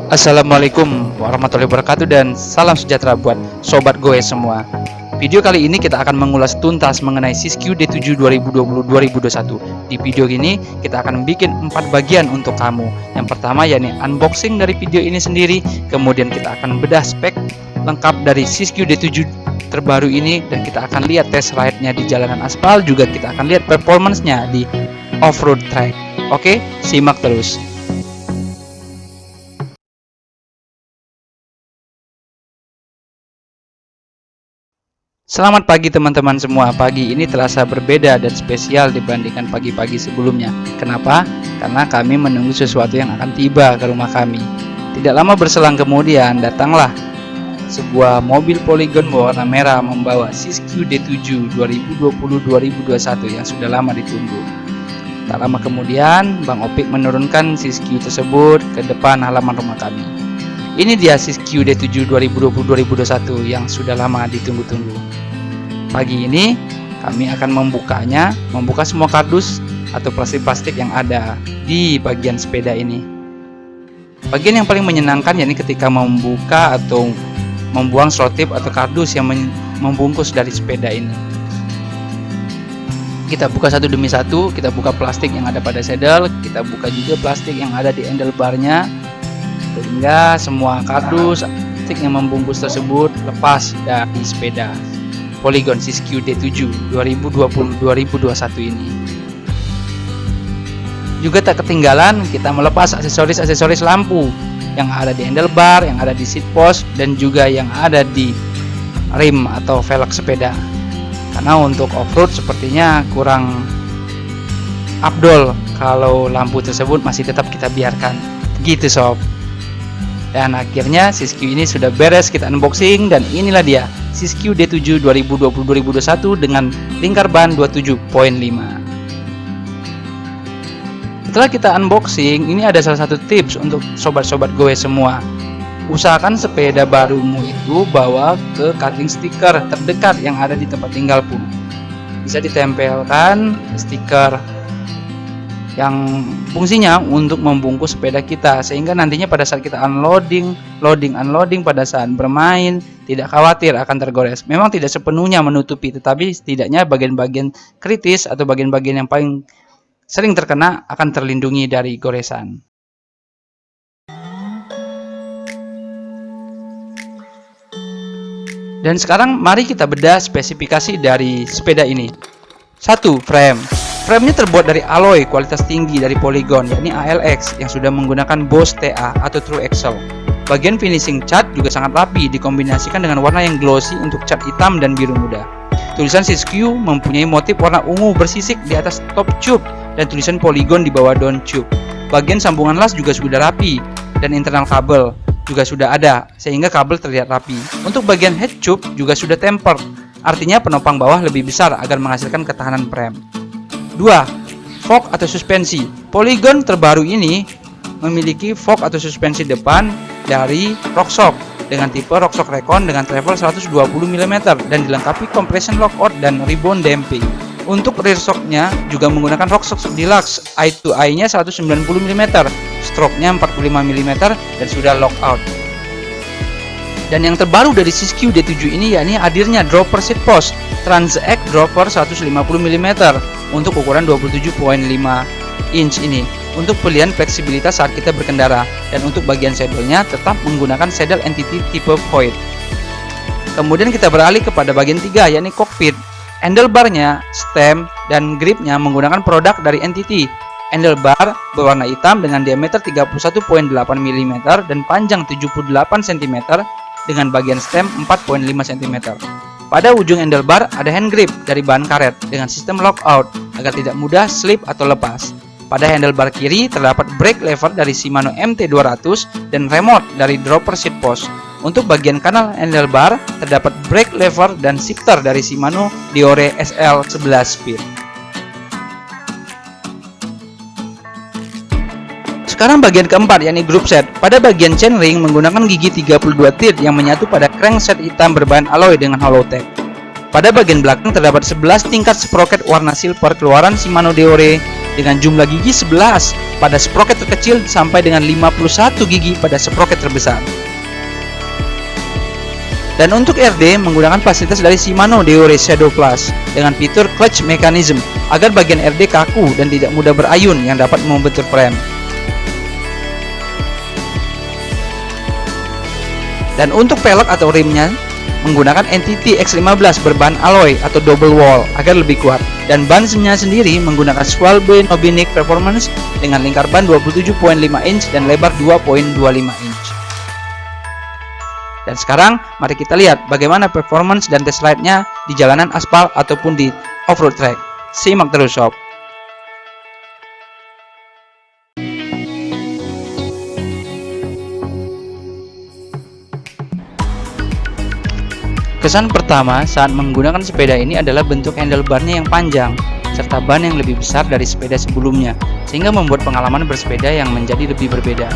Assalamualaikum warahmatullahi wabarakatuh dan salam sejahtera buat sobat goes semua. Video kali ini kita akan mengulas tuntas mengenai Siskiyou D7 2020-2021. Di video ini kita akan bikin 4 bagian untuk kamu. Yang pertama yakni unboxing dari video ini sendiri, kemudian kita akan bedah spek lengkap dari Siskiyou D7 terbaru ini, dan kita akan lihat test ride-nya di jalanan aspal, juga kita akan lihat performance-nya di off-road track. Oke, simak terus. Selamat pagi teman-teman semua. Pagi ini terasa berbeda dan spesial dibandingkan pagi-pagi sebelumnya. Kenapa? Karena kami menunggu sesuatu yang akan tiba ke rumah kami. Tidak lama berselang kemudian datanglah sebuah mobil Polygon berwarna merah membawa Siskiyou D7 2020-2021 yang sudah lama ditunggu. Tak lama kemudian Bang Opik menurunkan Siskiyou tersebut ke depan halaman rumah kami. Ini dia Siskiyou D7 2020-2021 yang sudah lama ditunggu-tunggu. Pagi ini kami akan membuka semua kardus atau plastik-plastik yang ada di bagian sepeda ini. Bagian yang paling menyenangkan yakni ketika membuka atau membuang selotip atau kardus yang membungkus dari sepeda ini. Kita buka satu demi satu, kita buka plastik yang ada pada saddle, kita buka juga plastik yang ada di handlebarnya, sehingga semua kardus yang membungkus tersebut lepas dari sepeda Polygon Siskiyou D7 2020-2021 ini. Juga tak ketinggalan kita melepas aksesoris lampu yang ada di handlebar, yang ada di seat post, dan juga yang ada di rim atau velg sepeda. Karena untuk off-road sepertinya kurang afdol kalau lampu tersebut masih tetap kita biarkan. Gitu sob. Dan akhirnya Siskiyou ini sudah beres kita unboxing, dan inilah dia Siskiyou D7 2020-2021 dengan lingkar ban 27.5. Setelah kita unboxing, ini ada salah satu tips untuk sobat-sobat goes semua. Usahakan sepeda barumu itu bawa ke cutting stiker terdekat yang ada di tempat tinggalmu. Bisa ditempelkan stiker yang fungsinya untuk membungkus sepeda kita, sehingga nantinya pada saat kita unloading pada saat bermain tidak khawatir akan tergores. Memang tidak sepenuhnya menutupi, tetapi setidaknya bagian-bagian kritis atau bagian-bagian yang paling sering terkena akan terlindungi dari goresan. Dan sekarang mari kita bedah spesifikasi dari sepeda ini. 1. Frame. Frame-nya terbuat dari alloy kualitas tinggi dari Polygon, yakni ALX, yang sudah menggunakan Boss TA atau True Axle. Bagian finishing cat juga sangat rapi, dikombinasikan dengan warna yang glossy untuk cat hitam dan biru muda. Tulisan Siskiyou mempunyai motif warna ungu bersisik di atas top tube dan tulisan Polygon di bawah down tube. Bagian sambungan las juga sudah rapi, dan internal kabel juga sudah ada, sehingga kabel terlihat rapi. Untuk bagian head tube juga sudah tempered, artinya penopang bawah lebih besar agar menghasilkan ketahanan frame. 2. Fork atau suspensi. Polygon terbaru ini memiliki fork atau suspensi depan dari RockShox dengan tipe RockShox Recon dengan travel 120 mm dan dilengkapi compression lockout dan rebound damping. Untuk rear shock-nya juga menggunakan RockShox Deluxe, eye to eye-nya 190 mm, stroke-nya 45 mm dan sudah lockout. Dan yang terbaru dari Siskiyou D7 ini yakni hadirnya dropper seat post Transact dropper 150 mm untuk ukuran 27.5 inch ini untuk pilihan fleksibilitas saat kita berkendara, dan untuk bagian saddle-nya tetap menggunakan saddle entity tipe void. Kemudian kita beralih kepada bagian 3 yakni cockpit. Handlebar-nya, stem, dan grip-nya menggunakan produk dari entity. Handlebar berwarna hitam dengan diameter 31.8 mm dan panjang 78 cm dengan bagian stem 4.5 cm. Pada ujung handlebar ada hand grip dari bahan karet dengan sistem lockout agar tidak mudah slip atau lepas. Pada handlebar kiri terdapat brake lever dari Shimano MT200 dan remote dari dropper seat post. Untuk bagian kanan handlebar terdapat brake lever dan shifter dari Shimano Deore SL11 Speed. Sekarang bagian keempat yakni group set. Pada bagian chainring menggunakan gigi 32 teeth yang menyatu pada crankset hitam berbahan alloy dengan hollow tech. Pada bagian belakang terdapat 11 tingkat sprocket warna silver keluaran Shimano Deore dengan jumlah gigi 11 pada sprocket terkecil sampai dengan 51 gigi pada sprocket terbesar. Dan untuk RD menggunakan fasilitas dari Shimano Deore Shadow Plus dengan fitur clutch mechanism agar bagian RD kaku dan tidak mudah berayun yang dapat membentur frame. Dan untuk pelek atau rimnya menggunakan NTT X15 berbahan alloy atau double wall agar lebih kuat, dan bannya sendiri menggunakan Schwalbe Nobinic Performance dengan lingkar ban 27.5 inch dan lebar 2.25 inch. Dan sekarang mari kita lihat bagaimana performance dan test ride-nya di jalanan aspal ataupun di off-road track. Simak terus sob. Kesan pertama saat menggunakan sepeda ini adalah bentuk handlebarnya yang panjang serta ban yang lebih besar dari sepeda sebelumnya, sehingga membuat pengalaman bersepeda yang menjadi lebih berbeda.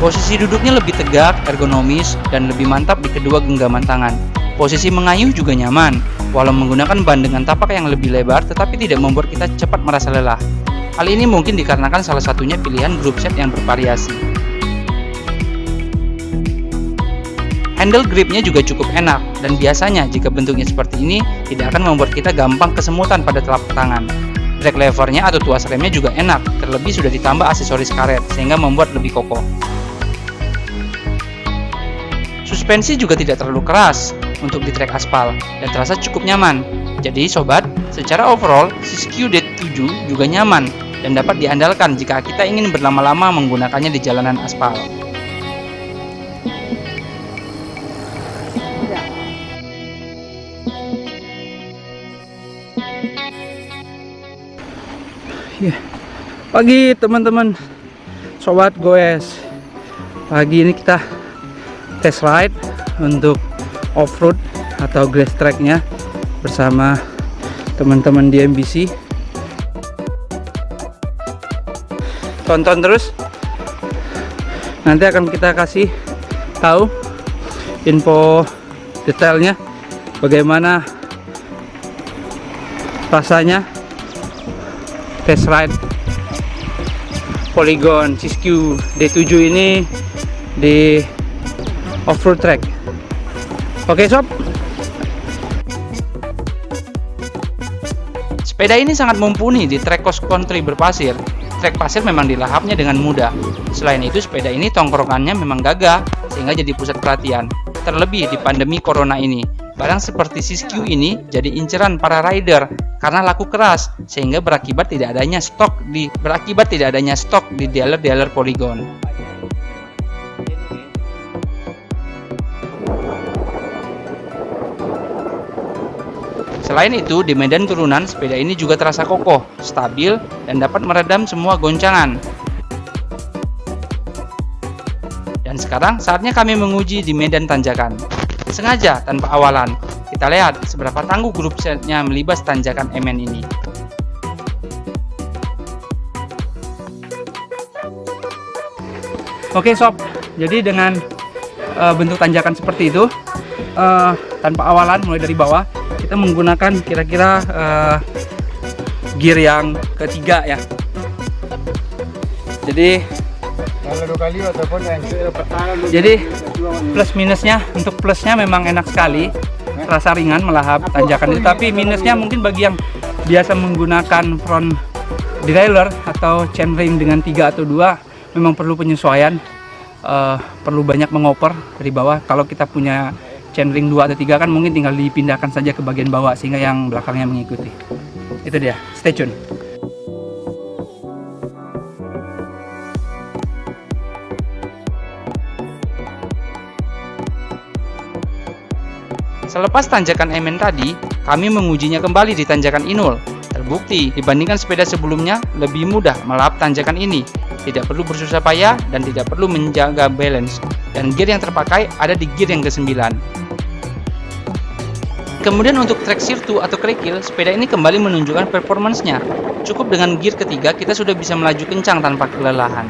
Posisi duduknya lebih tegak, ergonomis, dan lebih mantap di kedua genggaman tangan. Posisi mengayuh juga nyaman, walau menggunakan ban dengan tapak yang lebih lebar tetapi tidak membuat kita cepat merasa lelah. Hal ini mungkin dikarenakan salah satunya pilihan group set yang bervariasi. Handle gripnya juga cukup enak, dan biasanya jika bentuknya seperti ini tidak akan membuat kita gampang kesemutan pada telapak tangan. Drag levernya atau tuas remnya juga enak, terlebih sudah ditambah aksesoris karet sehingga membuat lebih kokoh. Suspensi juga tidak terlalu keras untuk di trek aspal dan terasa cukup nyaman. Jadi sobat, secara overall Siskiyou D7 juga nyaman dan dapat diandalkan jika kita ingin berlama-lama menggunakannya di jalanan aspal. Pagi teman-teman, sobat goes. Pagi ini kita test ride untuk off-road atau grass tracknya bersama teman-teman di MBC. Tonton terus, nanti akan kita kasih tahu info detailnya bagaimana rasanya test ride Polygon Siskiyou D7 ini di off-road track. Oke sob, sepeda ini sangat mumpuni di trek cross country berpasir. Trek pasir memang dilahapnya dengan mudah. Selain itu sepeda ini tongkrongannya memang gagah sehingga jadi pusat perhatian. Terlebih di pandemi corona ini, barang seperti Siskiyou ini jadi inceran para rider karena laku keras sehingga berakibat tidak adanya stok di dealer-dealer Polygon. Selain itu, di medan turunan, sepeda ini juga terasa kokoh, stabil, dan dapat meredam semua goncangan. Dan sekarang saatnya kami menguji di medan tanjakan. Sengaja tanpa awalan, kita lihat seberapa tangguh grup setnya melibas tanjakan MN ini. Oke sob, jadi dengan bentuk tanjakan seperti itu, tanpa awalan mulai dari bawah, kita menggunakan kira-kira gear yang ketiga ya. Jadi plus minusnya, untuk plusnya memang enak sekali, rasa ringan melahap tanjakan itu. Tapi minusnya mungkin bagi yang biasa menggunakan front derailleur atau chainring dengan 3 atau 2 memang perlu penyesuaian, perlu banyak mengoper dari bawah. Kalau kita punya chainring 2 atau 3 kan mungkin tinggal dipindahkan saja ke bagian bawah sehingga yang belakangnya mengikuti. Itu dia, stay tune. Selepas tanjakan MN tadi, kami mengujinya kembali di tanjakan Inul. Terbukti dibandingkan sepeda sebelumnya lebih mudah melahap tanjakan ini. Tidak perlu bersusah payah dan tidak perlu menjaga balance. Dan gear yang terpakai ada di gear yang ke-9. Kemudian untuk trek sirtu atau kerikil, sepeda ini kembali menunjukkan performance-nya. Cukup dengan gear ketiga kita sudah bisa melaju kencang tanpa kelelahan.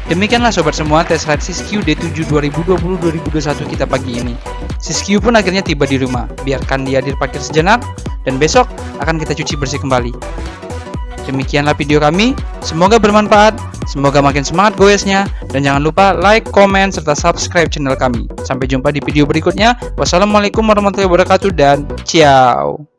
Demikianlah sobat semua tes ride Siskiyou D7 2020-2021 kita pagi ini. Siskiyou pun akhirnya tiba di rumah, biarkan dia diparkir sejenak dan besok akan kita cuci bersih kembali. Demikianlah video kami, semoga bermanfaat, semoga makin semangat goesnya, dan jangan lupa like, komen, serta subscribe channel kami. Sampai jumpa di video berikutnya. Wassalamualaikum warahmatullahi wabarakatuh dan ciao.